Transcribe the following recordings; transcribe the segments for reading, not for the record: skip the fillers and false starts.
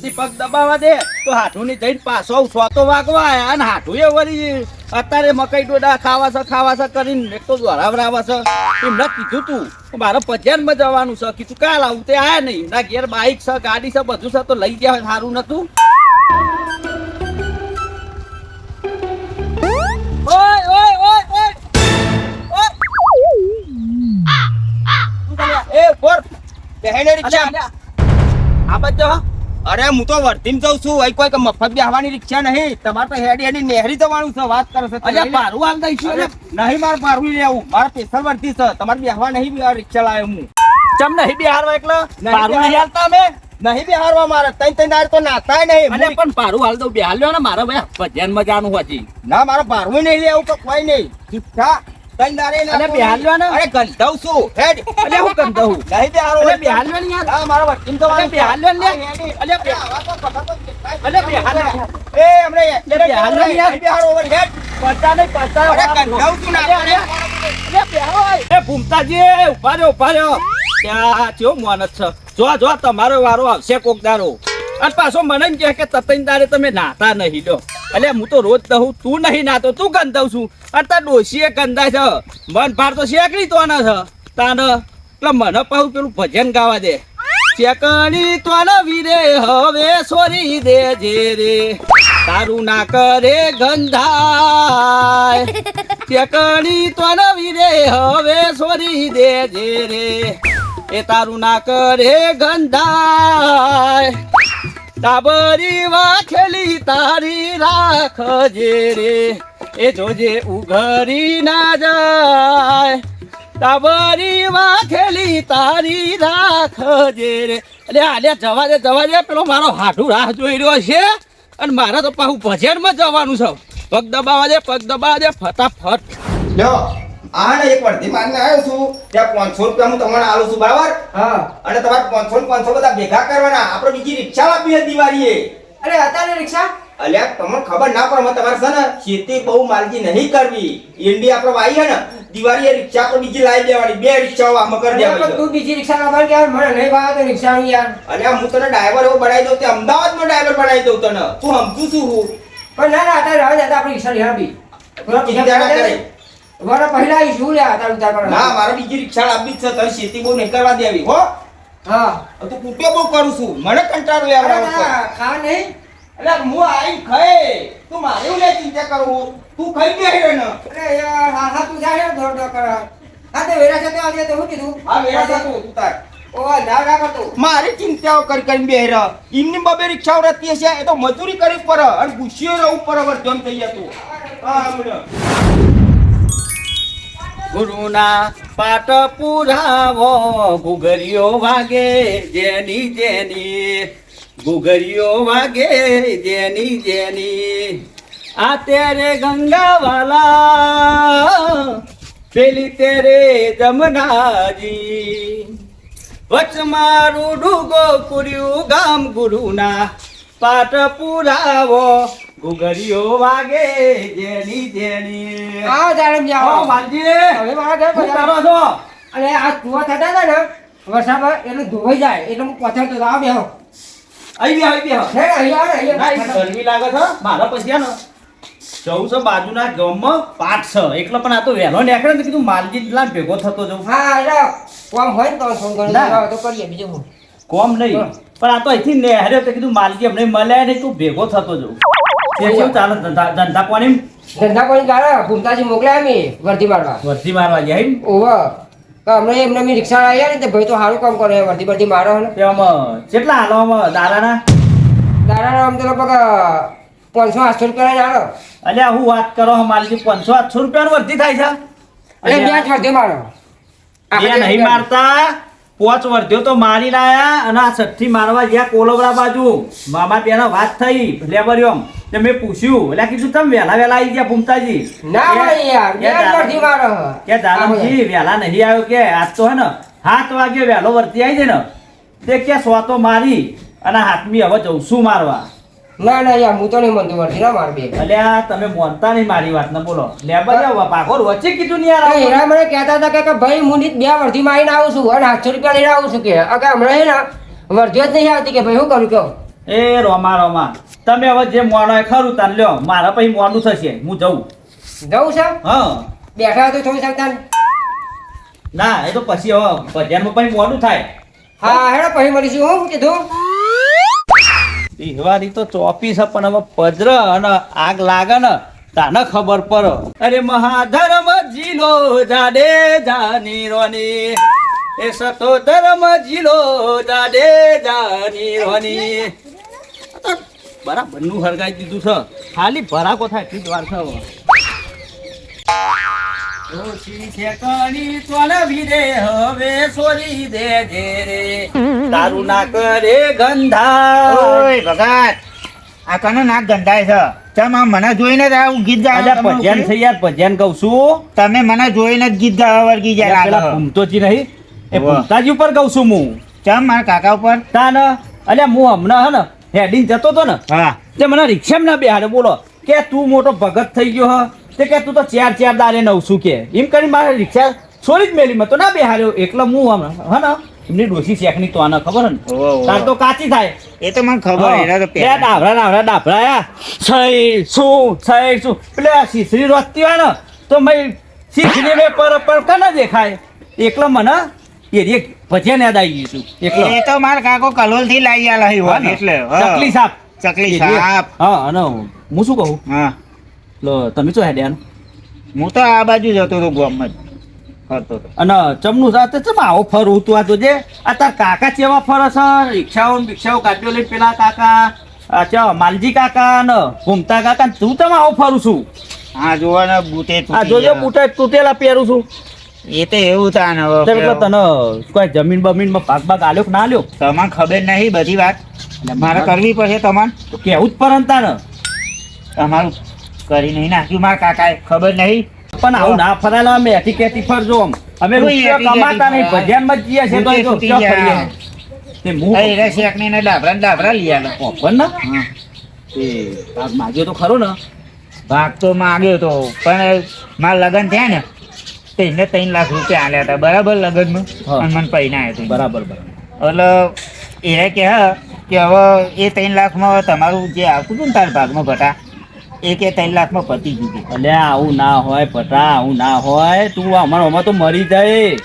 વળતી પગ દબાવવા દે તો હાથું ની જઈને પાછો સ્વાતો વાગવા આયા અને હાથું એ વળી અત્યારે મકાઈ ડોડા ખાવા છે કરીને એક તો દોરાવરાવા છે એમને કીધું તું મારે પજ્યાનમાં જવાનું છે કીધું કાલ આવું તે આયા નહીં એમના ઘેર બાઈક છે ગાડી છે બધું છે તો લઈ ગયા હોય સારું નતું. અરે હું તો વર્ધીમ જઉં છું અહીં કોઈ મફત બેહવાની રિક્ષા નહીં તમારે તો હેડી હેડી નેહરી જવાનું છે વાત કરો છો પારું હાલ દઈશું નહીં મારે પારું લેવું મારે સ્પેશિયલ વર્ધી છે તમારે બેહવા નહીં રિક્ષા લાવ્યો હું ચમ નહીં બિહારવા એટલે પારું નહીં હાલતા અમે નહીં બેહારવા મારે તઈ તો નાતાય નહીં અરે પણ પારું હાલ દઉં બેહાર લ્યો ને મારે ભાઈ ભજનમાં જાનું હજી ના મારે પારું નહીં લેવું તો કોઈ નહીં ઠીક અરે બિહાર લ્યો ને અરે ગંધાવ છું હેડ અરે હું ગંધાવું નહીં બેહારો અરે બિહાર લ્યો ને યાર હા મારા વર્ધીમ તો અરે બિહાર લ્યો ને અરે બિહાર એ હમણે બિહાર લ્યો યાર બેહારો ઓવર હેડ પતા નહીં પતા અરે ગંધાવ છું ના અરે બિહાર એ ભૂમતાજી ઉભા રહ્યો ત્યાં કેવો માનસ છે જો તમારો વારો આવશે કોક દારો અને પાછો મને એમ કહે કે તતન દારે તમે નાતા નહીં લો એટલે હું તો રોજ કહું તું નહીં નાતો તું ગંધાવ છું અને તાર ડોશીએ ગંદા છે મન ભાર તો શેકડી તો ના છે તાને એટલે મને પાછું પેલું ભજન ગાવા દે શેકણી તો વીરે હવે સોરી દેજે રે તારું ના કરે ગંધાય શેકણી તો વીરે હવે સોરી દેજે રે એ તારું ના કરે ગંધાય ડાબરી વાખેલી તારી રાખજે રે એ જોજે ઉઘરી ના જાય ડાબરી વાખેલી તારી રાખજે રે અરે જવા દે પેલો મારો હાડું રાહ જોઈ રહ્યો છે અને મારે તો પાછું ભજનમાં જવાનું છે પગ દબાવા દે ફટાફટ લ્યો આ એક વર્ધી મારને આવ્યો છું ત્યાં 500 રૂપિયા હું તમને આલું છું બરાબર હા અને તમારે 500 બધા ભેગા કરવાના આપણે બીજી રિક્ષા લાવી છે દિવાળીએ અરે અત્યારે રિક્ષા અલ્યા તમને ખબર ના પડે તમારે છે ને ખેતી બહુ માલજી નહીં કરવી ઈંડી આપણે વાઈ છે ને દિવાળીએ રિક્ષા પર બીજી લાવી દેવાની બે રિક્ષાઓ આમાં કરી દેવાની તું બીજી રિક્ષા લાવવા કે મને નહીં ભાવે તો રિક્ષા ની યાર અલ્યા હું તને ડ્રાઈવર એવો બનાવી દઉં તે અમદાવાદનો ડ્રાઈવર બનાવી દઉં તને તું સમજુ છું હું પણ ના અત્યારે રહે જતા આપણે રિક્ષા લઈ આપી ચિંતા ના કરે વરા પહેલા ઈ શું લ્યા તારું તાર ના મારે બીજી રિક્ષા લાવવી જ છે તારી ખેતી બહુ નહીં કરવા દેવી હો હા તું કુટે બહુ કરું છું મને કંટાળો આવે છે ખા નહીં એટલે હું આઈ ખાય તું મારે લે ચિંતા કરું તું ખાઈ ગઈ રે ને અરે યાર હા તું જાય દોડ કર હા તે વેરા સાથે આજે તો હું કીધું હા વેરા સાથે તું તાર ઓ ના કરતો મારી ચિંતાઓ કરી બેહર એમની બબે રિક્ષાઓ રહેતી હશે એ તો મજૂરી કરી પર અને ગુસ્સીઓ રહું પર વર્ધન થઈ જતું હા બોલો ગુરુના પાટ પુરાવો ગુગરીઓ વાગે જેની ગુગરીઓ વાગે જેની આ તેરે ગંગાવાલા પેલી તેરે જમનાજી વચ મારું ડૂગો કુર્યું ગામ ગુરુના પાટ પુરાવો ગુગરીઓ વાગે જેની આ જાણમ જાઓ માલજી હવે મારા ઘરે શું કરો છો અને આ કુવા થતા હતા ને વરસાદમાં એટલે ધોવાઈ જાય એટલે હું પથર તો આવ બેહો આવી બે હે અહીંયા ગરમી લાગે છે મારા પછી ને જવું છે બાજુના ગામમાં પાઠ છે એટલે પણ આ તો વહેલો નીકળે ને કીધું માલજી એટલા ભેગો થતો જવું હા એટલે કોમ હોય ને તો ફોન કરી ના. તો કરીએ બીજું હું કોમ નહીં પણ આ તો અહીંથી નેહરે તો કીધું માલજી અમને મળ્યા નહીં તું ભેગો થતો જવું તે કેવું ચાલે ધંધા પાણી ધંધા કોઈ ગાળા ભૂમતાજી મોકલ્યા અમે વર્ધી મારવા વર્ધી મારવા જાય એમ ઓવા તો હમણાં એમને મેં રિક્ષા આવ્યા ને તે ભાઈ તો સારું કામ કરે વર્ધી મારો ને તેમાં કેટલા હાલવામાં દારાના દાડાના આમ તો લગભગ 500-800 રૂપિયા જાણો અલ્યા હું વાત કરો માલજી 500-800 રૂપિયાનું વર્ધી થાય છે અને ત્યાં જ વર્ધી મારો એ નહીં મારતા 5 વર્ધ્યો તો મારી લાયા અને આ છઠ્ઠી મારવા જ્યાં કોલવડા બાજુ મામા તેના વાત થઈ લેબરિયમ તે મેં પૂછ્યું એટલે કીધું તમે વહેલા આવી ગયા ભૂમતાજી ના ભાઈ યાર બે વર્ધી મારો કે દાદાજી વહેલા નહીં આવ્યો કે આજ તો હે ને 7 વાગે વહેલો વર્તી આવી જાય ને તે કે સ્વાતો મારી અને હાથમી હવે જઉં શું મારવા ના યાર હું તો નહીં માનતો વર્ધી ના માર બે અલ્યા તમે મોનતા નહીં મારી વાત ને બોલો લેબરિયમ પાકોર વચ્ચે કીધું નહીં યાર એના મને કહેતા હતા કે ભાઈ હું બે વર્ધી મારીને આવું છું અને 800 રૂપિયા લઈને આવું છું કે હમણાં હે ને વર્ધીઓ જ નહીં આવતી કે ભાઈ શું કરું કહો એ રોમા રોમા તમે હવે જે મોડો એ ખરું તાન લ્યો મારા પછી મોડું થશે હું જઉં. જવું છે હા બેઠા તો થોડી શકતા ના એ તો પછી હવે ભજનમાં પછી મોડું થાય. હા હેડો પછી મળીશું હું કીધું દિવાળી તો ચોપી છે પણ હવે પજર અને આગ લાગે ને તાને ખબર પડે. અરે મહાધર્મ જીલો જાડે જાની રોની એ સતો ધર્મ જીલો જાડે જાની રોની બરાબર નું હરગાઈ દીધું છે ખાલી ભરાકો થાય એટલી જ વાર છે હવે. ઓછી ઠેકાણી તોલવી દે હવે છોડી દે જે રે તારું ના કરે ગંધા. ઓય ભગત આ કનો નાક ગંધાય છે ચમ આ મને જોઈને જ આવું ગીત ગાવા અલ્યા ભજન છે યાર ભજન કહું છું. તમે મને જોઈને જ ગીત ગાવા વર્ગી પેલા જાય ભૂમતોજી નહીં એ વાહ. ભૂમતાજી ઉપર કહું છું હું ચમ મારા કાકા ઉપર તાન અલ્યા હું હમણાં હે ને હેડીને જતો હતો ને હા તે મને રિક્ષામાં ના બેહાડે બોલો કે તું મોટો ભગત થઈ ગયો હ તે કે તું તો ચાર દારે નવશું કે એમ કરી મારે રિક્ષા છોડી જ મેલી મેં તો ના બેહાડ્યો એકલો હું હમણાં હે ને એમની ડોસી શેખની તો આને ખબર ને ઓહો, ઓહો. તાર તો કાચી થાય. એ તો મને ખબર એના તો બે પહેલા. ડાભરા સહી શું પેલે શીશરી રોતતી હોય ને તો મેં શીશરી મેં પર કને દેખાય એકલો મને એ ભજન યાદ આવી ગયું એકલો એ તો મારા કાકો કલોલ થી લાવી આલા હી હા ને? એટલે હા. ચકલી સાપ ચકલી સાપ હા અને હું શું કહું હા લો તમે શું હેડ્યા હું તો આ બાજુ જતો હતો ગામમાં જ ફરતો હતો. અને ચમનું સાથે ચમ આવો ફરું તું આ તો જે આ તાર કાકા ચેવા ફરે છે રિક્ષાઓ કાઢ્યો લઈને પેલા કાકા ચા માલજી કાકા ને ઘૂમતા કાકા ને તું તમે આવો ફરું છું હા જોવા ને બુટે આ તૂટી જોજો ગયા. બુટા તૂટેલા પહેરું છું એ તો એવું તાન હવે તો એટલે તને કોઈ જમીન બમીનમાં ભાગ આલ્યો કે ના આલ્યો તમને ખબર નહીં બધી વાત મારે કરવી પડશે તમને તો કેવું જ પરંતા ને તમારું કરી નહીં નાખ્યું મારા કાકાએ ખબર નહીં પણ આવું ના ફરાયેલા અમે એથી કેથી ફરજો આમ. અમે કોઈ રૂપિયા એથી કમાતા કેથી નહીં ફરાય. ભજનમાં જ જઈએ છે તો એ તો તૂટી ક્યાં ગયા. ફરીએ? તે મું એ રે શેકની ને ડાબરા લઈ આલો. ઓપન ને હા. તે ભાગ માગ્યો તો ખરો ને ભાગ તો માગ્યો તો પણ મારા લગ્ન થયા ને તેને 3 લાખ રૂપિયા આલ્યા હતા બરાબર લગ્નમાં હા. અને મને પૈના આવ્યા બરાબર એટલે એ કે હવે એ 3 લાખમાં હવે તમારું જે આવતું હતું ને તારા ભાગમાં ભટા એ કે 3 લાખમાં પતી ગયું હતું. અલ્યા આવું ના હોય પટા આવું ના હોય તું અમારા તો મરી જાય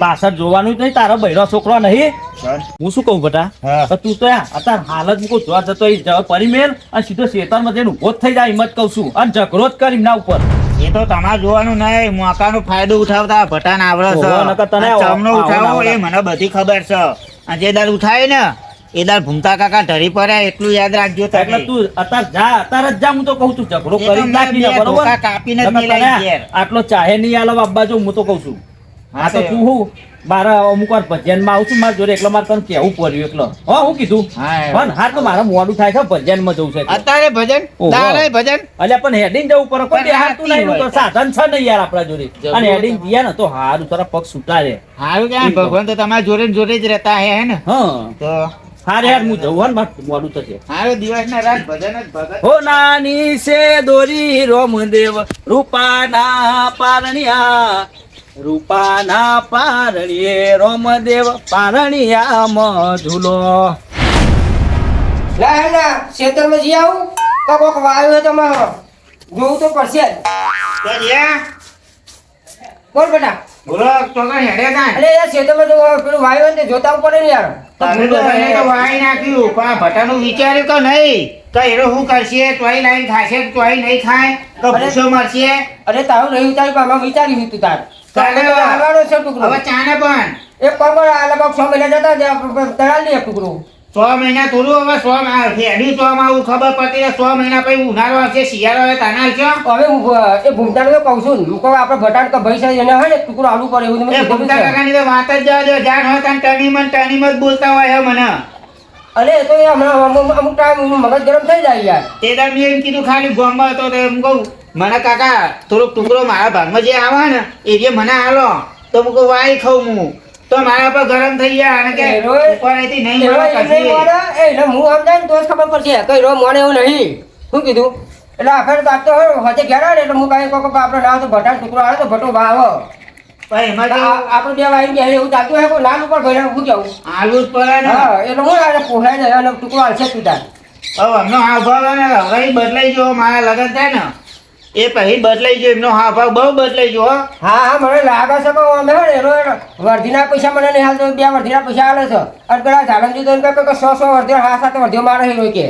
પાછળ જોવાનું જ નહીં તારો બૈરો છોકરો નહીં સર હું શું કહું બટા હા. તો તું તો અત્યારે હાલ જ મૂકો જોવા જતો એ પરિમેલ અને સીધો શેતરમાં જઈને ઉભો જ થઈ જાય હિંમત કહું છું અને ઝઘડો જ કરી એમના ઉપર એ તો તમારે જોવાનું નહીં મોકાનો ફાયદો ઉઠાવતા ભટાને આવડે ઓહો, નકર તને છે ચમનો આવો ઉઠાવો આવડે. એ મને બધી ખબર છે અને જે દાર ઉઠાય ને એ દાર ભૂમતા કાકા ઢરી પડ્યા એટલું યાદ રાખજો એટલે તમે તું અત્યારે જ જા હું તો કહું છું ઝઘડો એ તો કરી જ મેં નાખીને બે બરોબર ધોકા કાપીને જ નકર મિલાઈ તને ઘેર. આટલો ચાહે નહીં આલો બાબા જો હું તો કહું છું આ તો તે- તું હું મારા અમુક વાર ભજનમાં આવું છું મારા જોડે એટલે મારે તને કેવું પડ્યું એટલે હા હું કીધું હા. પણ હા તો મારે મોડું થાય છે ભજનમાં જવું છે એટલે. અત્યારે ભજન ઓહો. દારે ભજન અલ્યા પણ હેડિંગ જવું પડે કોઈ પણ દેખાતું નહીં રાતની તો હોય. સાધન છે નહીં યાર આપણા જોડે અને હેડિંગ ગયા ને તો હારું તારા પગ છૂટા રહે સારું કે ભગવાન તો તમારા જોડે ને જોડે જ રહેતા હે ને હા તો હારે યાર હું જવું હા ને મોડું થશે સારું દિવસ ને રાત ભજન જ ભગત હો નાની સે દોરી રોમદેવ રૂપાના પારણિયા રૂપાના પારણીએ રોમદેવ પારણિયા મધુલો લા હે ના ખેતરમાં જઈ આવું તો કોક વાવ્યું હોય તો મારે જોવું તો પડશે જ. તો જ્યાં બોલ બેટા બોલો તો કઈ હેડે કાંઈ? અરે યાર ખેતરમાં જો પેલું વાવ્યું હોય ને તે જોતા પડે ને યાર તમે તો એને તો વાઈ નાખ્યું પણ આ ભટાનું વિચાર્યું કે નહીં કે એનો શું કરશે તોય લાઈન ખાશે તોય નહીં ખાય તો અરે. ભૂસો મરશે અરે તારું નહીં વિચાર્યું પણ આમાં વિચાર્યું હતું તાર ચાલે તો આવવાનો છે ટુકડો હવે ચાને પણ એક કામ કરો આ લગભગ 6 મહિના જતા તળાલ દે ટુકડો 6 મહિના થોડું હવે 6 હેડી તો આમાં આવું ખબર પડતી કે 6 મહિના પછી ઉનાળો આવશે શિયાળો આવે તાના આવશે હવે હું એ ભૂમતાને તો કહું છું હું કહું આપણે ભટાણ કે ભાઈ છે એને હોય ને ટુકડો આલુ પડે એવું મેં એ કીધું ભૂમતા છે. કાકાની તો વાત જ જવા દો જાણ હોય તાન ટણીમાં જ બોલતા હોય હે મને અરે એ તો એ હમણાં અમુક ટાઈમ મગજ ગરમ થઈ જાય યાર તે દાડ મેં એમ કીધું ખાલી ગોમમાં હતો તો એમ કહું મને કાકા થોડોક ટુકડો મારા ભાગમાં જે આવે ને એ જે મને આલો તો હું કહું વાઈ ખાઉં હું તો મારા પર ગરમ થઈ ગયા અને કે એરોય- ઉપર અહીંથી નહીં એનો મળે એમ નહીં કશી. મળે, એને હું સમજાય ને તો જ ખબર પડશે કઈ રો મોડે એવું નહીં શું કીધું એટલે આખરે તો આપતો હોય વચ્ચે ઘેર આવે ને એટલે હું કાંઈ કહું કે આપણે ના તો ભટાણ ટુકડો આવે તો ભટો ભાવ પણ એમાં તો આપણે બે વાઈ બે એવું ચાલતું હોય કોઈ લાલ ઉપર ભર્યા હું કેવું આલુ જ પડે ને. હા એટલે હું લાગે પોહાય ને અને ટુકડો હાલશે તું તાર હવે એમનો હાવભાવ ને હવે બદલાઈ ગયો મારા લગન થાય ને એ પછી બદલાઈ ગયો એમનો હાવભાવ બહુ બદલાઈ ગયો હો. હા મને લાગે છે કે અમે હે ને એનો વર્ધીના પૈસા મને નહીં હાલતો બે વર્ધીના પૈસા હાલે છે અને પેલા ઝાલમજી તો એમ કહે કે 100 વર્ધીઓ હા સાથે વર્ધીઓ મારે હીરો કે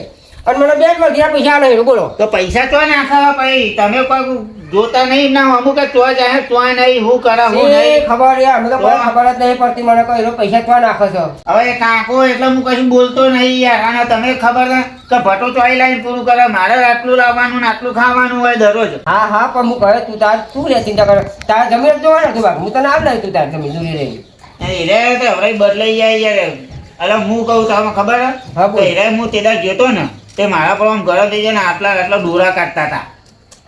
અને મને બે જ વર્ધીના પૈસા હાલે હીરો બોલો તો પૈસા તો નાખવા પછી તમે કોઈ જોતા નહીં ના અમુક જ ચોય જાય ચોય નહીં હું કરે હું એ નહીં. ખબર યાર મને તો કોઈ ખબર જ નહીં પડતી મને કોઈ હીરો પૈસા ક્યાં નાખે છે હવે કાકો એટલે હું કશું બોલતો નહીં યાર અને તમે ખબર છે કે ભટો ચોઈ લાઈને પૂરું કરે મારે આટલું લાવવાનું ને આટલું ખાવાનું હોય દરરોજ. હા હા પણ હું કહે તું તાર તું રે ચિંતા કરે તાર જમીન જો ને તું બાપ હું તને આવ નહીં તું તાર જમીન દૂરી રહી હીરે તો હવે બદલાઈ જાય યાર. એટલે હું કહું તમને ખબર હા, બોલ. હે હીરે હું તે દાડે ગયો ને તે મારા પર આમ ગરમ થઈ જાય ને આટલા ડોરા કાઢતા હતા.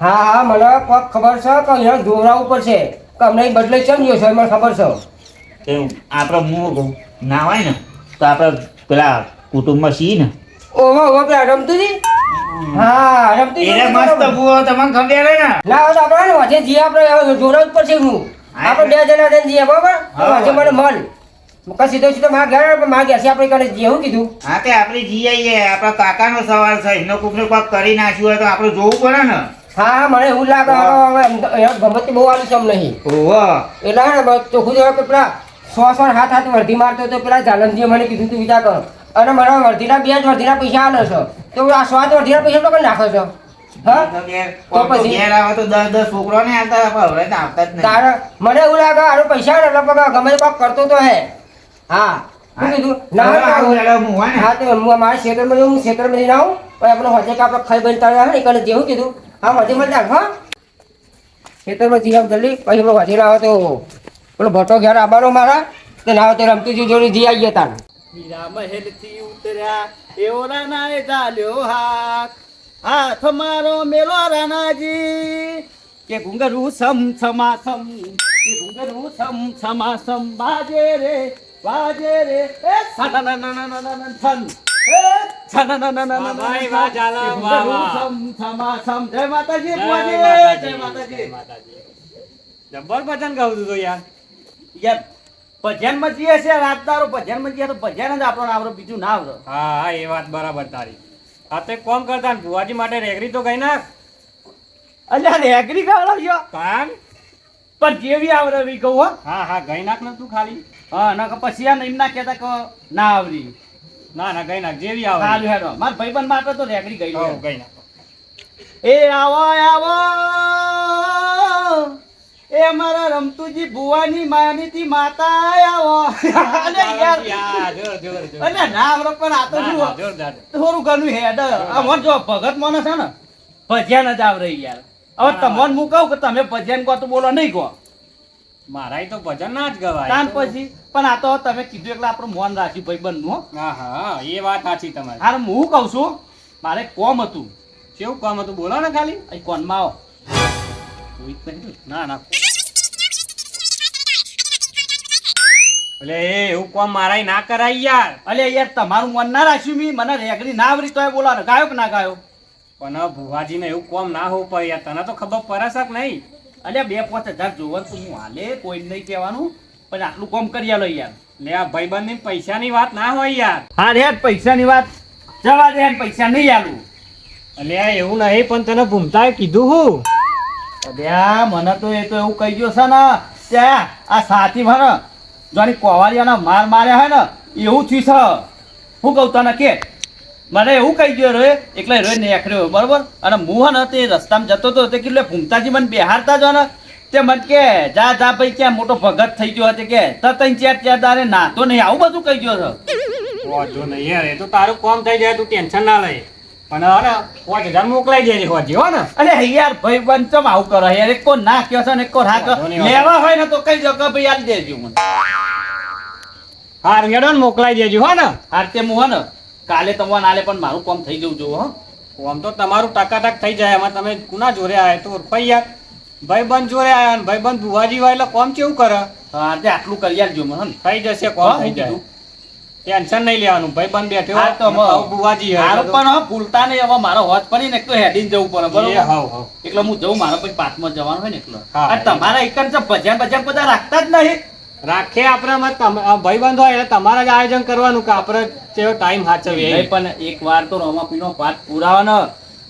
હા હા મને કોક ખબર છે કે અહીંયા દોરાવું પડશે કે અમને બદલે સમજ્યો છે મને ખબર છે એવું આપણે હું કહું ના હોય ને તો આપણે પેલા કુટુંબમાં છીએ ને ઓહો ઓહો પેલા રમતુજી હા રમતુજી હીરે મસ્ત બુઓ તમને ખબર હે ને. ના હવે તો આપણે ને વચ્ચે જઈએ આપણે દોરાવું જ પડશે હું આપણે બે જણા જઈને જઈએ બરાબર હા. વચ્ચે મને મળ સીધો સીધો મારા ઘર મારા ઘેર છે આપણે કરે જઈએ હું કીધું હા તે આપણે જઈ આવીએ આપણા કાકાનો સવાલ છે એમનો કોકને કોક કરી નાખ્યું હોય તો આપણે જોવું પડે ને. હા હા મને એવું લાગે હવે ગમત બહુ આલું છે એમ નહીં ઓહો એટલે હે ને ચોખ્ખું જવાબ કે પેલા 100 હાથ વર્ધી મારતો તો પેલા ઝાલનજીએ મને કીધું તું વિચાર કર અને મારા વર્ધીના બે જ વર્ધીના પૈસા આલે છે તો આ 100 વર્ધીના પૈસા તો કઈ નાખે છે હા તો પછી? ઘેર આવે તો 10 છોકરોને આવતા હવે તો આવતા જ નહીં. તારે મને એવું લાગે આનો પૈસા ને એટલે પગ ગમે તે કોક કરતો તો હે હા શું કીધું ના હવે ના, આવું હેડો હું હોય ને. હા તો હું મારા ક્ષેત્રમાં હું ક્ષેત્રમાં જઈને આવું પણ આપણે હોજે કે આપણે ખાઈ બની તારે ને કને જેવું કીધું હા હોજે મળી જાય હા ક્ષેત્રમાં જઈ આવ જલ્દી પછી આપણે હોજે ના આવે તો પેલો ભટ્ટો ઘેર આવવાનો મારા તે ના આવે તો રમતુજી જોડે જઈ આવીએ તાર હીરા મહેલથી ઉતર્યા એવો રાનાએ ચાલ્યો હાથ મારો મેલો રાનાજી કે ઘુંઘરું સમ સમાસમ કે ઘુંઘરું સમ સમાસમ બાજે રે એ છન એ છનનનનનનનન ભાઈ, વાહ ચાલો, કે વાહ, ઘુંઘરું વાહ. સમ સમાસમ જય માતાજી જય બુઆજી, માતાજી, જય માતાજી જબ્બર ભજન ગાવું તું તો યાર યાર ભજનમાં જઈએ છે રાતદારો ભજનમાં જઈએ તો ભજન જ આપણો આવડે બીજું ના આવડે હા હા એ વાત બરાબર તારી હા તે કોમ કરતા ને ભુવાજી માટે રેગડી તો ગઈ નાખ અલ્યા રેગડી ખવડાવજો કાન પણ જેવી આવડે એવી કહું હો હા હા ગઈ નાખ ને તું ખાલી હા ના પછી આ એમ ના કહેતા કે ના આવડી ના ના ગઈ નાખ જેવી સારું આવે હેડો મારા ભાઈબંધ માટે તો રેગડી ગઈ હો ગઈ નાખ એ આવો આવો એ મારા રમતુજી ભુવાની માનીતી માતા આવો અલે યાર યાર, જોર જોર જોર અલે ના આવડે પણ આ તો ના, શું ના, જોરદાર થોડું ઘણું હેડ આ મન જો ભગત મને છે ને ભજન જ આવડે યાર હવે તમને હું કહું કે તમે ભજન કહો તો બોલો નહીં કહો મારાય તો ભજન ના જ ગવાય તાન પછી પણ આ તો તમે કીધું એટલે આપણું મોન રાખ્યું ભાઈબંધ નું હા હા એ વાત સાચી તમારી હાર હું કહું છું મારે કોમ હતું કેવું કામ હતું બોલો ને ખાલી અહીં કોનમાં આવો જોઈ જ નહીં. ના ના એટલે એ એવું કામ મારાય ના કરાય યાર અલે યાર તમારું મન ના રાખ્યું મી મને રેગડી ના આવડી તોય બોલાવે ગાયો કે ના ગાયો પણ ભુવાજીને એવું કામ ના હોવું પડે યાર તને તો ખબર પડે છે કે નહીં અલે 2-5 હજાર જોવન તો હું હાલે કોઈ નહીં કહેવાનું પણ આટલું કોમ કરી આલો યાર લે આ ભાઈબંધની પૈસાની વાત ના હોય યાર હા રે પૈસાની વાત જવા દે પૈસા નહીં આલું અલ્યા એવું નહીં પણ તને ભૂમતાએ કીધું હું અલ્યા મને તો એ તો એવું કહી ગયો છે ને ત્યાં આ સાથી મને જોની કોવારિયાના માર માર્યા હોય ને એવું થયું છે હું કહું તને કે મને એવું કહી ગયો રે એટલે રોઈ નીકળ્યો બરોબર અને હું હે ને તે રસ્તામાં જતો હતો તે કેટલે ભૂમતાજી મને બેહારતા જો ને તે મને કે જા જા ભાઈ ક્યાં મોટો ભગત થઈ ગયો હતો કે ત્રણ ચાર દારે નાતો નહીં આવું બધું કહી ગયો છે વાંધો નહીં યાર એ તો તારું કામ થઈ જાય તું ટેન્શન ના લઈ પણ અરે 5000 મોકલાઈ દેજે હોજી હો ને અરે યાર ભાઈ બંચમ આવું કરો યાર એક કો ના કહો છો ને એક કો હા કહો. વાંધો નહીં, લેવા હોય ને તો કહી દો કે ભાઈ આલી દેજો મને હાર હેડો ને મોકલાઈ દેજો હો ને હાર તે હું હે ને કાલે તમારે નાલે પણ મારું કામ થઈ જવું જોવો હો આમ તો તમારું ટકાટક થઈ જાય એમાં તમે કુના જોડે આવ્યા તો ભાઈ યાર ભાઈબંધ જોડે આવ્યા ને ભાઈબંધ ભુવાજી હોય એટલે કોમ કેવું કરે હા તે આટલું કરી આલજો મને હે ને. થઈ જશે હા, કોમ થઈ હું જાય કીધું. ટેન્શન નહીં લેવાનું ભાઈ બંધ બેઠો હા, તો અને આવું બુવાજી હોય મારું તો- પણ હવે ભૂલતા નહીં હવે મારો હોત પડી ને એક તો હેડીને જવું પડે એ બરોબર હાવ હાવ. એટલે હું જઉં મારો પછી પાથમાં જવાનું હોય ને એકલો હા. અને તમારા એકન છે ભજન બધા રાખતા જ નહીં રાખે આપણામાં ભાઈ બંધ હોય એટલે તમારે જ આયોજન કરવાનું કે આપણે તેવો ટાઈમ સાચવીએ નહીં પણ એક વાર તો રોમાપીનો પાઠ પુરાવાનો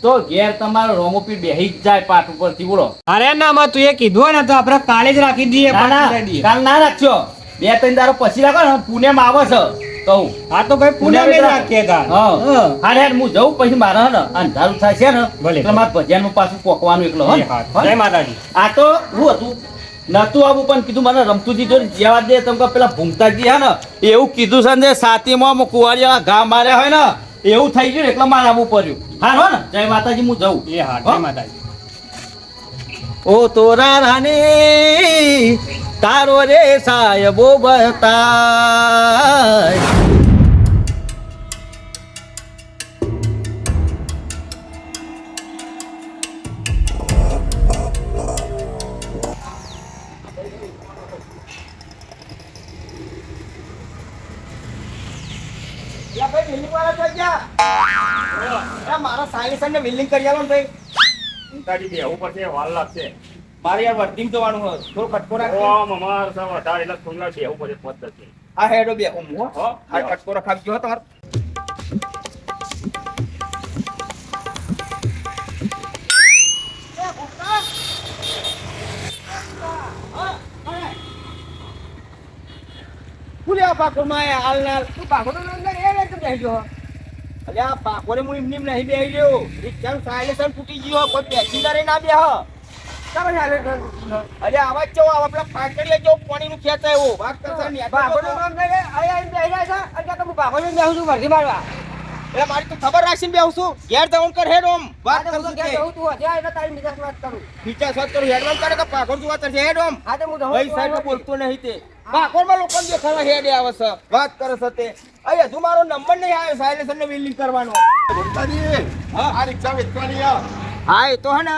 તો ઘેર તમારો રોમોપી બેહી જ જાય પાઠ ઉપરથી બોલો અરે ના માં તું એ કીધું હોય ને તો આપણે કાલે જ રાખી દઈએ ના, પાછું ના, લઈ દઈએ. કાલ ના રાખશો 2-3 દાડો પછી રાખો ને પુણેમાં આવે છે કહું હા તો ભાઈ પુણે પુણ્ય મિત્ર. રાખીએ તાર. હા. હા. હા યાર હું જઉં પછી મારે હે ને અંધારું થાય છે ને ભલે. એટલે મારે ભજનનું પાછું પોકવાનું એકલો હો ને. એ હા. હો ને? જય માતાજી. આ તો હું હતું નતું આવું પણ કીધું મને રમતુજી જોડે જવા દે તમે કહો પેલા ભૂમતાજી હે ને એવું કીધું છે ને સાતીમાં કુવાડિયા ઘા માર્યા હોય ને એવું થઈ ગયું ને એટલે મારે આવવું પડ્યું હા હો ને જય માતાજી હું જઉં એ હા હો? જય માતાજી. ઓ તોરા રાની તારો રે સાહેબો બતાય મારા સાયલેશન ને વિલિંગ કરી આવો ને ભાઈ માતાજી બેહવું પડશે, વાર લાગશે. મારે યાર વર્ધીમ જવાનું હોય થોડો ખટકો રાખજો ઓમ અમાર સૌ વધારે એટલે થોડા બેહવું પડે પદ્ધતિ. આ હેડો બે હું હો હો, આ ખટકો રખાવજો હો તમારે ફૂલ્યા પાકોમાં હાલ નાલ તું ભાગોતો અંદર એ લે તું બેસજો અલ્યા પાકોરે હું એમની નહીં બેહી ગયો રિક્ષાનું સાયલેશન તૂટી ગયો કોઈ પેસેન્જર ના બેહ ચાલો ચાલે અરે આવાજ ચો આવા પેલા પાકડીએ જો પાણીનું ખેંચાય એવો વાત કરતા નહીં ભાગોતો અંદર એ આયા બેહી જાય છે અને તો હું ભાગોતો બેહું છું વર્ધી મારવા એટલે મારી તો ખબર રાખીને બેહું છું ઘેર જવાનું કર હેડ ઓમ વાત હા તો હું કરશું ક્યાં કે જઉં તું હજી એટલે તારી બીજા વાત કરું બીજા સ્વાદ કરું હેડવાન કરે તો પાકોર જોવા કરશે હેડ ઓમ હા તો હું જઉં ભાઈ સાહેબ બોલતો નહીં તે પાકોરમાં લોકો દેખાવા હેડે આવે છે વાત કરે છે તે અહીં હજુ મારો નંબર નહીં આવ્યો સાયલેશન ને વિલિંગ કરવાનો આ રિક્ષા વેચવાની હા એ તો હે ને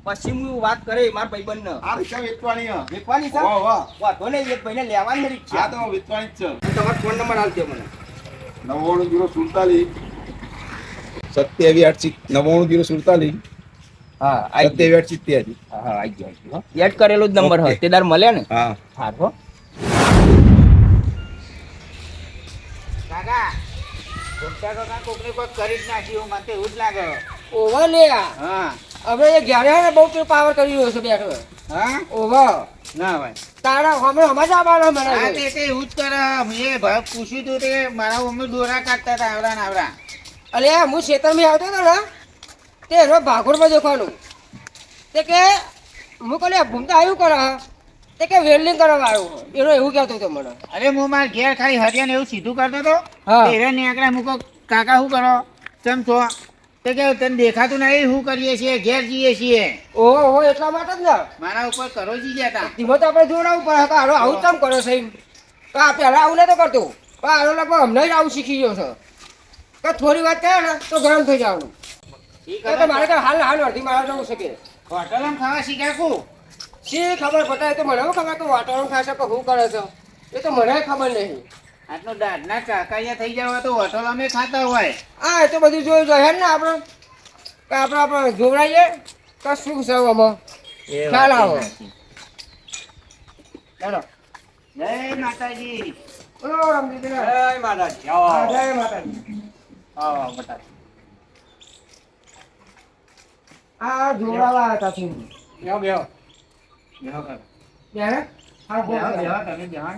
પછી હું વાત કરે મારા ભાઈબંધ ને આ રિક્ષા વેચવાની વેચવાની છે વાહ વાહ વાંધો નહીં એક ભાઈને લેવાની આ રિક્ષા તો વેચવાની જ છે તમારો ફોન નંબર આપજો મને 99 047 હા 97 હા આવી ગયો એડ કરેલો જ નંબર હોય તે દાર મળે ને હા હા તો કાકા ઘૂમતા કાકા કોકને કોક કરી જ નાખ્યું મને તો એવું જ લાગે. ઓવર લે આ. હા હવે એ ઘરે હે ને બહુ પેલો પાવર કરી રહ્યો છે બેઠો હા ઓવર ના ભાઈ તારા હમણાં હમણાં જ આવવાનો મને હા તે એવું જ કરે. મેં ભાઈ પૂછ્યું તું તે મારા મમ્મી દોરા કાઢતા હતા આવડા ને આવડા. અલે હું ખેતરમાં આવતો હતો ને તે એનો ભાગોળમાં દેખવાનું તે કે હું કહે ભૂમતા આવ્યું કરે તે કે વેલ્ડિંગ કરવા આવ્યું એનો એવું કહેતો હતો મને અરે હું મારા ઘેર ખાલી હરિયાને એવું સીધું કરતો હતો. હા. તેરે નીકળ્યા મૂકો કાકા શું કરો ચમ છો તે કે તને દેખાતું નહીં શું કરીએ છીએ ઘેર જઈએ છીએ. ઓહો એટલા માટે જ ને મારા ઉપર કરો જી ગયા હતા. ધીમો તો આપણે જોડાવવું પડે કે હાલો આવું કેમ કરો છે આ પહેલાં આવું નતો કરતો પણ હાલો લગભગ હમણાં જ આવું શીખી ગયો છે કે થોડી વાત કરે ને તો ગરમ થઈ જવાનું તો મારે કાંઈ હાલ અડધી મારા જવું શકે હોટલમાં ખાવા શીખ્યા કું શી ખબર પટાય તો મને શું ખબર કે વાતાવરણ ખાશે કે શું કરે છે એ તો મને ખબર નહીં આટલું દાઢના કાકાયા થઈ જવા તો હોટલ અમે ખાતા હોય. હા એ તો બધું જોઈ જોઈએ ને આપણે કે આપણે જોવડાવીએ કે શું છે આમાં ખ્યાલ આવો ચાલો જય માતાજી. બોલો રમજીભાઈ. જય માતાજી. આવો, હા, આવો. જય માતાજી આવો, આવો, બતાવો. આ જોડાવા હતા તું બેહો, બેહો. બેહો કાકા. ત્યારે હા બોલ બેહો, બેહો, તમે બેહો.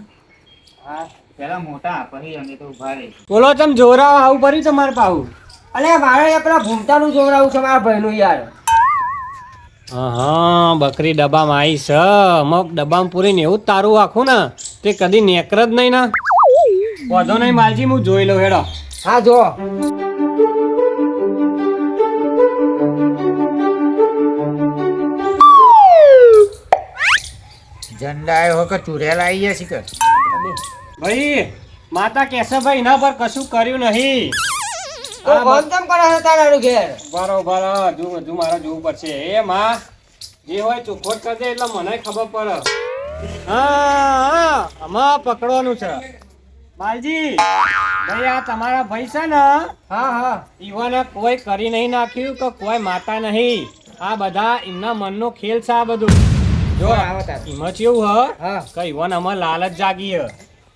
હા પેલા મોટા પછી અમે તો ઉભા રહી. બોલો તમે જોરાવ આવું પડ્યું તમારે પાવું અલે મારે એ પેલા ભૂમતાનું જોવડાવું છે મારા ભાઈનું યાર હા બકરી ડબ્બામાં આવી છે અમુક ડબ્બામાં પૂરીને એવું જ તારું આખું ને તે કદી નેકર જ નહીં ને વાંધો નહીં માલજી હું જોઈ લઉં હેડો. હા જો ઝંડા આવ્યો કે ચૂરેલા આવી ગયા શીખર. ભાઈ માતા કહેશે ભાઈ એના પર કશું કર્યું નહીં. તો કોણ કેમ કરે છે તારા ઘેર બરોબર હજુ હજુ મારે જોવું પડશે એ માં જે હોય ચોખ્ખોટ કરી દે એટલે મને ખબર પડે. હા આમાં પકડવાનું છે માલજી ભાઈ આ તમારા ભાઈ છે ને હા હા ઈવાને કોઈ કરી નહીં નાખ્યું કે કોઈ માતા નહીં. આ બધા એમના મનનો ખેલ છે આ બધું. જો એમાં કેવું હ હા કે ઈવન અમાર લાલચ જાગી હ.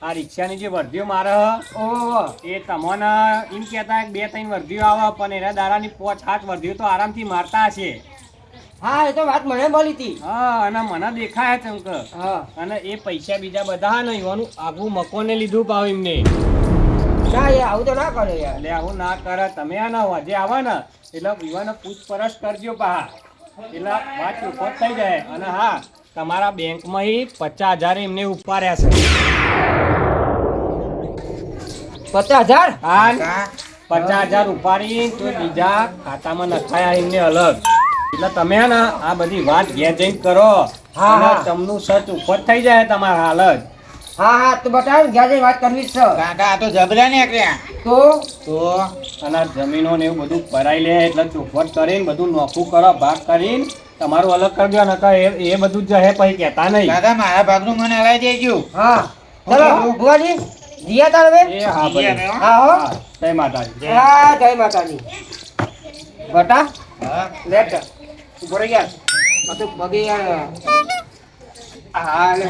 આ રિક્ષાની જે વર્ધીઓ મારે હ ઓહો એ તમને એમ કહેતા 2-3 વર્ધીઓ આવે પણ એના દાડાની 5-8 વર્ધીઓ તો આરામથી મારતા હશે. હા એ તો વાત મને મળી હતી. હા અને મને દેખાય છે અંક. હા અને એ પૈસા બીજા બધા ને ઈવાનું આગું મકોને લીધું પાવ એમને. ના એ આવું તો ના કરે યાર. એટલે આવું ના કરે. તમે આ ના હોજે આવે ને એટલે ઈવાને પૂછપરછ કરજો પા. એટલે વાત ચોખ્ખો થઈ જાય. અને હા તમારા બેંકમાં 50,000 એમને ઉપાડ્યા છે. 50,000? હા 50,000 ઉપાડી તો બીજા ખાતામાં નખાયા એમને અલગ. એટલે તમે હે ને આ બધી વાત ઘેર જઈને કરો. હા, અને હા. તમનું સચ ઉપર થઈ જાય તમારા હાલ જ. હા હા તો બતાવ જ્યાં જઈ વાત કરવી જ છે. કાકા આ તો જબરા નીકળ્યા. તો અને જમીનો ને એવું બધું ભરાઈ લે એટલે ચોખવટ કરીને બધું નોખું કરો ભાગ કરીને તમારું અલગ કરજો. નકર એ બધું જ હે પછી કહેતા નહીં. કાકા મારા ભાગનું મને હલાવી દેજો. હા ચલો ભુવાજી જીયા તાર હવે. એ હા ભાઈ. હા હો હા, જય માતાજી. હા જય માતાજી. બટા હા. લેટ ઉભો રહી યાર. આ તો પગે યાર. હા લે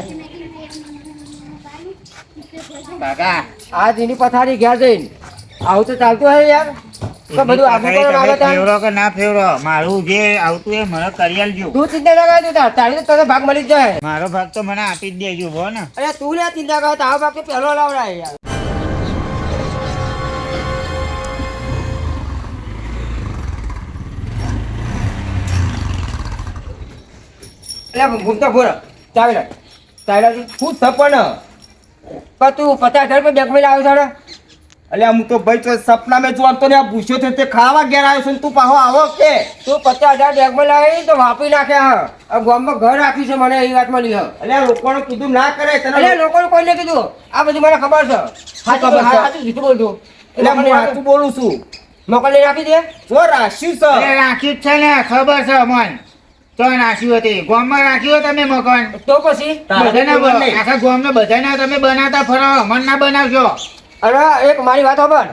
કાકા આ દીની પથારી ઘેર જઈને આવું તો ચાલતું હે યાર. તો બધું આગળ કરો તમે આગળ તાર. ફેવરો કે ના ફેવરો મારું જે આવતું એ મને કરી આલજો. તું ચિંતા ના કર તું તાર તારી તો તને ભાગ મળી જ જાય. મારો ભાગ તો મને આપી જ દેજો હો ને. અરે તું ને ચિંતા કર તારો ભાગ તો પહેલો લાવડાય યાર. એટલે ઘૂમતો ફોર ચાવી લે ચાવી શું થપણ લે તું 50,000 રૂપિયા બેંકમાં લાવ્યો છે ને? અલ્યા હું તો ભાઈ તો સપના મેં જોતો ને આ ભૂસ્યો છે તે ખાવા ઘેર આવ્યો છે ને તું પાછો આવો કે તું 50,000 બેંકમાં લાવી તો વાપરી નાખે હા. આ ગામમાં ઘર રાખ્યું છે મને એ વાત મળી હા. અલ્યા લોકોને કીધું ના કરે અરે તને લોકોને કોઈને કીધું આ બધું મને ખબર છે. સાચું ખબર છે? સાચું જીતું બોલતું એટલે હું સાચું બોલું છું મોકલી રાખી દે. જો રાખ્યું અરે છે રાખ્યું જ છે ને ખબર છે મન. તો રાખ્યું હતી ગામમાં રાખ્યું તમે મકાન. તો પછી તારે બધાના ખબર નહીં. આખા ગામના બધાના તમે બનાવતા ફરો મન ના બનાવજો. અરે એક મારી વાત ખબર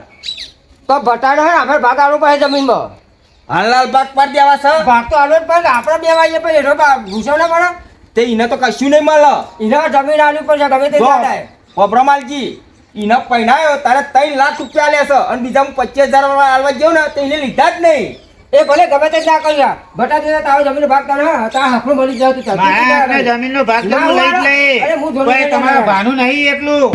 તો બટાડો હે ને આપણે ભાગ આલવો પડે જમીનમાં. હાલલાલ બાગ પાડી દેવા છે ભાગ તો આલવો જ પડે આપણે બે વાઈએ પછી એનો ભૂસો ના પડે. તે એને તો કશું નહીં મળે એના જમીન આલવી પડશે ગમે તે જો થાય. ભભરામાલજી એને પહેણાયો તારે 3 લાખ રૂપિયા લેશે અને બીજા હું 25,000 વાળા આલવા ગયો ને તો એને લીધા જ નહીં. એ ભલે ગમે તે ના કર્યા બટા દે તારો જમીન ભાગ તારે હા તારા હાથમાં મળી જાય તું ચાલ. મારા આપણા જમીનનો ભાગ તો હું લઈ જ લઈ. અરે હું જોડે કોઈ તમારું ભાનું નહીં એટલું.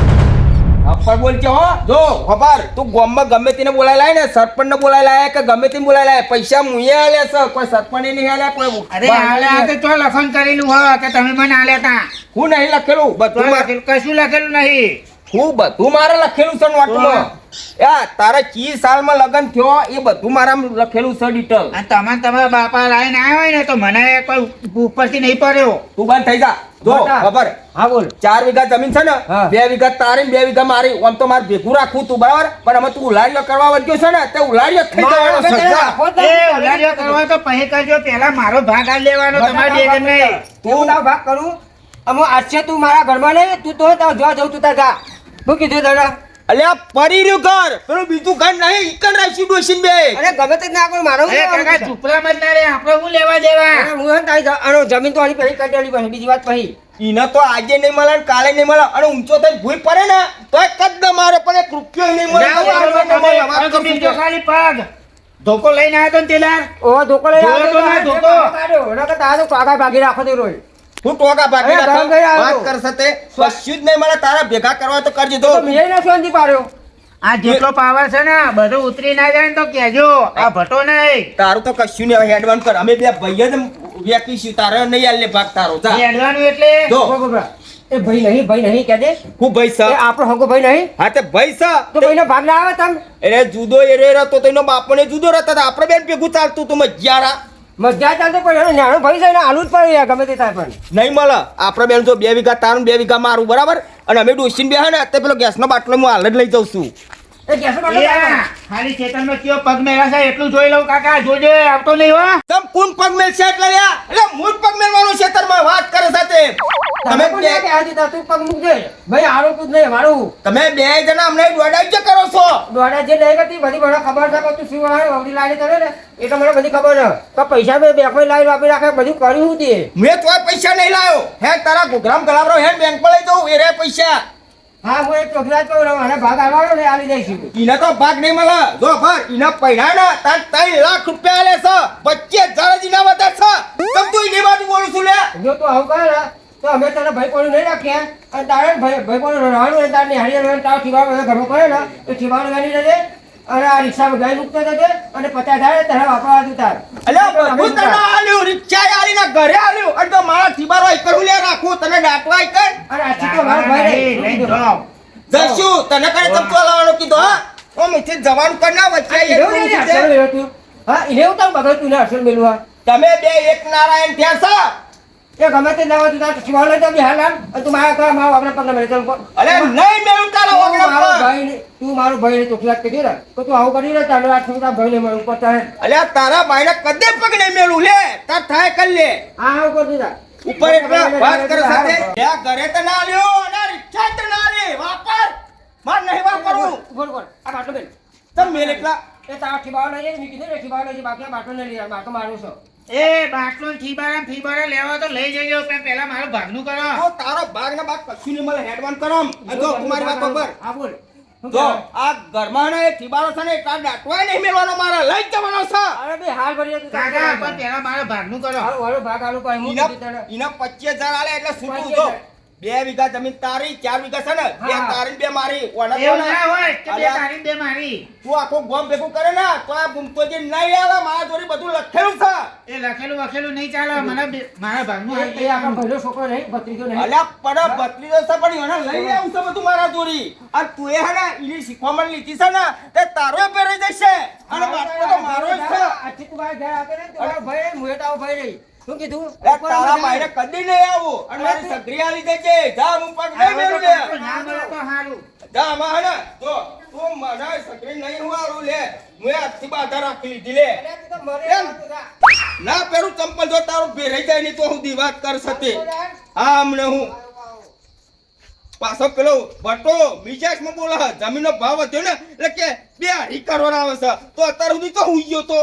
અપ્પર બોલ કે હો જો ખબર તું ગામમાં ગમે તેને બોલાય લાય ને સરપંચ ને બોલાય લાય કે ગમે તેને બોલાય લાય પૈસા મુએ આલે છે કોઈ સરપંચ નહીં આલે કોઈ અરે આલ્યા તો તો લખન કરેલું હોય કે તમે મને આલ્યા તા. હું નહીં લખેલું તો બધું લખેલું કશું લખેલું નહીં. હું બધું મારે લખેલું છે નોટમાં યા તારા 30 સાલમાં લગન થયો એ બધું મારા લખેલું છે ડિટેલ અને તમારા બાપા લાઈને આવ્યા હોય ને તો મને કોઈ ઉપરથી નહીં પડ્યો. તું બંધ થઈ જા જો બટા. ખબર હા બોલ 4 વીઘા જમીન છે ને હા. 2 વીઘા તારી 2 વીઘા મારી આમ તો મારે ભેગું રાખવું તું બરાબર પણ અમે તું ઉલાડીઓ કરવા વર્ગ્યો છે ને તે ઉલાડીઓ થઈ જવાનો સજા. એ ઉલાળ્યો કરવા તો પછી કરજો પહેલા મારો ભાગ આ લેવાનો તમારે બે જણ નહીં. તું તારો ભાગ કરું અમો આજે તું મારા ઘરમાં નહીં તું તો તાર જોવા જવું તું તાર જા. શું કીધું દાદા? અલ્યા પરી રહ્યું ઘર પેલું બીજું ઘર નહીં ઈકન રાખ્યું ડોશીન બે અરે ગમે તે ના કરું મારો અરે કાકા ચૂપરામાં જ ના રે આપણે શું લેવા દેવા. હું હે ને તારી આનો જમીન તો આની પહેલી કાઢી આલી પછી બીજી વાત પછી ઈને તો આજે નહીં મળે ને કાલે નહીં મળે અને ઊંચો થઈને ભૂઈ પડે ને તો એક કદ મારે પણ 1 રૂપિયો નહીં મળે ના તો હોય, મારવા ન મળે. વાત તમે કરું બીજો છું. ખાલી પગ ધોકો લઈને આવ્યો તો ને તેલાર. ઓ ધોકો લઈ ધોકો તો ના ધોકો. નકર તારો કાકા ભાગી રાખો તે રોય હું ટોકા ભાગી અરે નાખો. ગરમ થઈ આવ્યો. વાત કરશે તે કશું જ નહીં મળે તારા ભેગા કરવા તો કરજે તો જો મેં ના શાંતિ પાડ્યો. આ જેટલો પાવર છે ને બધું ઉતરી ના જાય ને તો કહેજો આ ભટો નહીં. તારું તો કશું નહીં હવે હેડવાન કર અમે બે ભાઈ જ વેકીશું તારે નહીં આલે ભાગ તારો જા હેડવાનું એટલે જો એ ભાઈ નહીં કહે દે હું ભાઈ એ સા આપણો હગો ભાઈ નહીં હા તે ભાઈ સા તો ભાઈનો ભાગ ના આવે તમ એટલે જુદો એરે રહેતો તો એનો બાપોને જુદો રહેતા હતા આપણે બેન ભેગું ચાલતું તું મજિયારા મજા ચાલતો પણ એનો નાનો ભાઈ છે ને આલુ જ પડે યાર ગમે તે થાય પણ નહીં મળે આપણે બેન જો 2 વીઘા તારું 2 વીઘા મારું બરાબર અને અમે ડોસીને બે ને તે પેલો ગેસનો બાટલો હું હાલ જ લઈ જાઉં છું એ ગેસ માટે એ ખાલી ચેતનમાં કયો પગ મેળા છે એટલું જોઈ લઉં કાકા જોજે આવતો નહીં હો. તમ કોણ પગ મેલ છે એટલે લ્યા એટલે મૂળ પગ મેલવાનો ખેતરમાં વાત કરે સાથે તમે કોણ બે કે આજે તું પગ મૂકજે ભાઈ આરોપ જ નહીં મારું તમે બે જણા અમને દોડાઈ જ કરો છો દોડા જે નહીં કરતી બધી મને ખબર છે કે તું શું હોય વળી લાડી કરે ને એ તો મને બધી ખબર છે તો પૈસા મેં બેંકમાં લાવી આપી રાખે બધું કર્યું હું તે મેં તોય પૈસા નહીં લાવ્યો હે તારા ગોગરામ ગલાવરો હે બેંક પર લઈ જાઉં એ રે પૈસા હા હું એક ચોકલેટ કહું મને ભાગ આવવાનો ને આલી દઈશું ઈને તો ભાગ નહીં મળે જો ભાગ ઈને પૈડા ના તાર 3 લાખ રૂપિયા આલે છે 25,000 જીના વધે છે તમ તું ઈને બાજુ બોલું છું લે જો તું આવું કરે ને તો અમે તને ભાઈ કોણ નહીં રાખ્યા અને તારે ભાઈ કોણ રહેવાનું તારે નિહાળી રહેવાનું તારો ઠીવાડો ઘરમાં કરે ને તો ઠીવાડો ગાડી રહેજે અને આ રિક્ષામાં ગાડી મૂકતો જજે અને 50,000 તારે વાપરવા દઉં તાર અલ્યા બધું તને આલ્યું રિક્ષા આલીને ઘરે આલ્યું અને તો મારા ઠીબારો એકરું લે રાખું તને દાટવા એકર અને આથી તો મારો ભાઈ લઈ જાઓ. જઈશું તને કરે તમ તો લાવવાનો કીધો હા ઓ મીઠી જવાનું કર ના વચ્ચે એવું નહીં એક અસલ મેળવ્યો તું હા એને એવું તારું બગડ તું ને અસલ મેળવા તમે બે એક નારાયણ ત્યાં છો એ ગમે તે ના હોય તું તાર ઠીવાડો લઈ જાવ હાલ હાલ અને તું મારા ઘર મારો આપણે પગને મેળવી ચાલ અલે નહીં મેળું તારા ઓગણા પર તું મારો ભાઈ ચોખલાત કરી ને તો તું આવું કરી ને તારે આ છોકરા ભાઈને મળું પડતા હે અલ્યા તારા ભાઈને કદે પગ નહીં મેળું લે તાર થાય કર લે હા આવું કરતું તા ઉપર એટલા વાત કરે સાથે ત્યાં ઘરે તો ના લ્યો અને રિક્ષા તો ના લે વાપર માર નહીં વાપરવું ઉભો કર આ બાટલો બેન તમ મેલ એકલા એ તારા ઠીવાડો લઈ જાય મેં કીધું ને ઠીવાડો લઈ જાય બાકી આ બાટલો લઈ લે બાટલો મારું છો એ બાટલો ને ફીબારા લેવા તો લઈ જજો પણ પહેલા મારું ભાગનું કરો. તો તારો ભાગ ના ભાગ કશું નહીં મળે હેડવાન કરમ અને જો કુમારી વાત ખબર હા બોલ શું જો કહેવાય? આ ઘરમાં ને ઠીબારો છે ને તાર દાટવાય નહીં મેળવાનો મારે લઈ જ જવાનો છે અરે બે હાલ ભરી તું કાકા પણ પહેલા મારું ભાગનું કરો. હાલ વાળો ભાગ આલું કોઈ હું ઈના કીધું તને ઈના 25,000 આલે એટલે છૂટું 25,000. જો 2 વીઘા જમીન તારી 4 વીઘા છે ને બે હા. તારી ને બે મારી ઓના તો એવું ને ના હોય કે બે અલ્યા, તારી ને બે મારી. તું આખો ગોમ ભેગું કરે ને તો આ ગુમતો જે નહીં આવે મારા જોડી બધું લખેલું છે એ લખેલું વખેલું નહીં ચાલે મને મારા ભાગનું એ હાલ આપણો ભાઈનો છોકરો નહીં ભત્રીજો નહીં અલ્યા પણ બત્રીજો છે પણ એને લઈ આવું છે બધું મારા જોડી અને તું એ હે ને ઈની શીખવામણ લીધી છે ને તે તારો પહેરી જશે અને બાટલો તો મારો જ છે આથી તું મારા ઘરે આવતો ને તમારો ભાઈ મુએ તારો ભાઈ નહીં શું કીધું એ તારા માઈને કદી નહીં આવું અને મારી સગરી આલી દેજે જા હું પગ નહીં મેલું લે ના મળે તો સારું. જા આમાં હે ને જો તું મને સગરી નહીં હું આલું લે મુએ આજથી બાધા રાખી લીધી લે અરે તું તો મરે એમ? ના પહેરું ચંપલ જો તારું ભેરાઈ જાય નહીં તો હું દી વાત કર સતે હા હમણે હું પાછો પેલો બટો મિજાજમાં બોલે છે, જમીનનો ભાવ વધ્યો ને એટલે કે બે હારી કરવાના આવે છે તો અત્યાર સુધી તો હું ગયો તો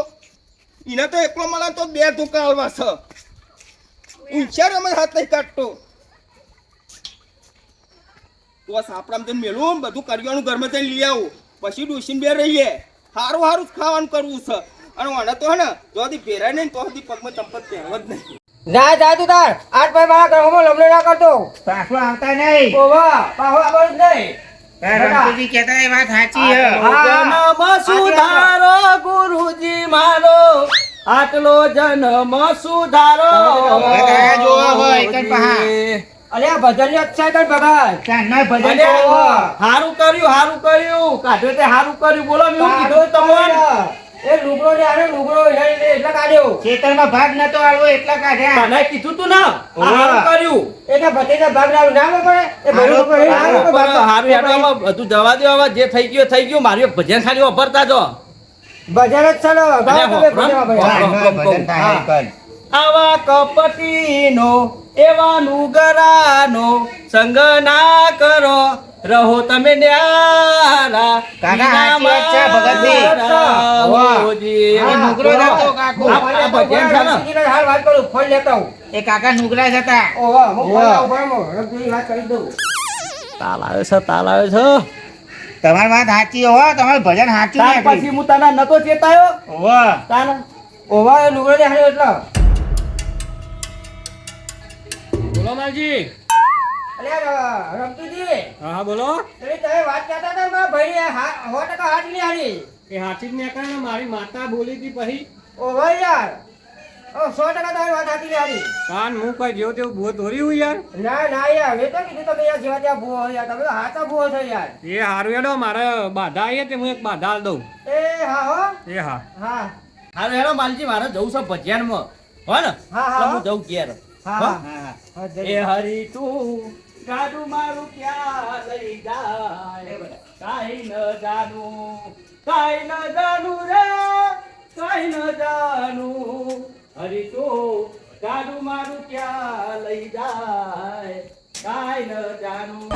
એને તો એકલો મળે તો બે ધોકા આલવા છે ઊંચાર અમે હાથ નહીં કાઢતો તો સાપડામાં જઈને મેલું ને બધું કરિયાણું ઘરમાં જઈને લઈ આવું પછી ડોસીને બે રહીએ સારું સારું જ ખાવાનું કરવું છે અને મને તો હે ને જો દી પહેરાય નહીં તો દી પગમાં ચંપલ પહેરવા જ નહીં જા જા તું તાર આજ ભાઈ મારા ઘરમાં લમણે ના કરતો પાછું આવતા નહીં. ઓવા પાહો આવવાનું જ નહીં રમતુજી કહેતા એ વાત સાચી છે. જન્મ સુધારો ગુરુજી મારો આટલો જન્મ સુધારો બધા જોવા હોય એક જ પહા. અરે આ ભજન ની અચ્છા કર ભગત કાનના ભજન અરે, કરો. હારું કર્યું કાઢ્યો તે હારું કર્યું બોલો મેં હું કીધું તમને એ લુગડો ને આને લુગડો એટલે કાઢ્યો ખેતરમાં ભાગ નતો આલવો એટલા કાઢ્યા. તને કીધું તું ને આ હારું કર્યું એટલે ભત્રીજા ભાગ લાવ ના પડે એ ભરું લોકો નહીં આ લોકો ભાગ પણ હારું હેડો હવે બધું જવા દો હવે જે થઈ ગયું મારું એક ભજન ખાલી વાપરતા જો ભજન જ ચાલો ગાઓ તમે ભજન ભાઈ કાનના ભજન થાય એક જ. આવા કપટીનો એવા નુગરાનો સંગ ના કરો રહો તમે ન્યારા કાકા, સાચી વાત છે, ભગતજી. રામોજી. એ નુગરો જતો કાકો. આ ભજન છે ને હાલ વાત કરું ફોન લેતા હું એ કાકા નુગરા જ હતા. ઓવા હું ફોન લાવું બરાબર રમતુની વાત કરી દઉં તાલ આવે છે તમારી વાત સાચી હો તમારું ભજન સાચું તાર નથી. પછી હું તને નતો ચેતાયો ઓવા. તાન ઓવા એ લુગડો ને હાલ્યો એટલે બોલો માલજી. અલ્યા રમતુજી હા હા બોલો. એટલે તમે વાત કરતા હતા મારા ભાઈ 100% હાથ નહીં હારી એ હાચી જ નીકળે ને મારી માતા બોલી હતી પછી ઓવા યાર 100% તમારી વાત હાથી નહીં હારી કાન હું કઈ જેવું તેવું ભૂત ધોરી હું યાર. ના ના યાર મેં તો કીધું તમે યાર જેવા ત્યાં ભૂવો યાર તમે તો હાચા ભૂવો છો યાર એ હારું હેડો મારે બાધા આવી તે હું એક બાધા આલ દઉં. એ હા હો એ હા. હા હારું હેડો માલજી મારે જવું છે ભજનમાં હો ને હા, હા. તો હું જઉં ઘેર હા હો? હા હા એ જય. હરી તું ગાડું મારું ક્યાં લઈ જાય કાઈ ન જાનું રે કાઈ ન જાનું હરી તું ગાડું મારું ક્યાં લઈ જાય કાંઈ ન જાણું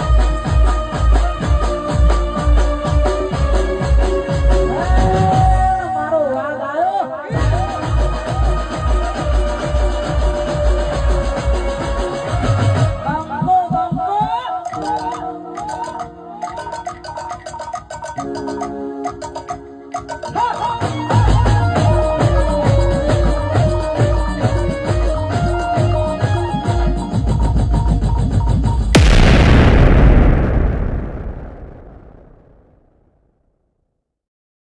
Ha ha!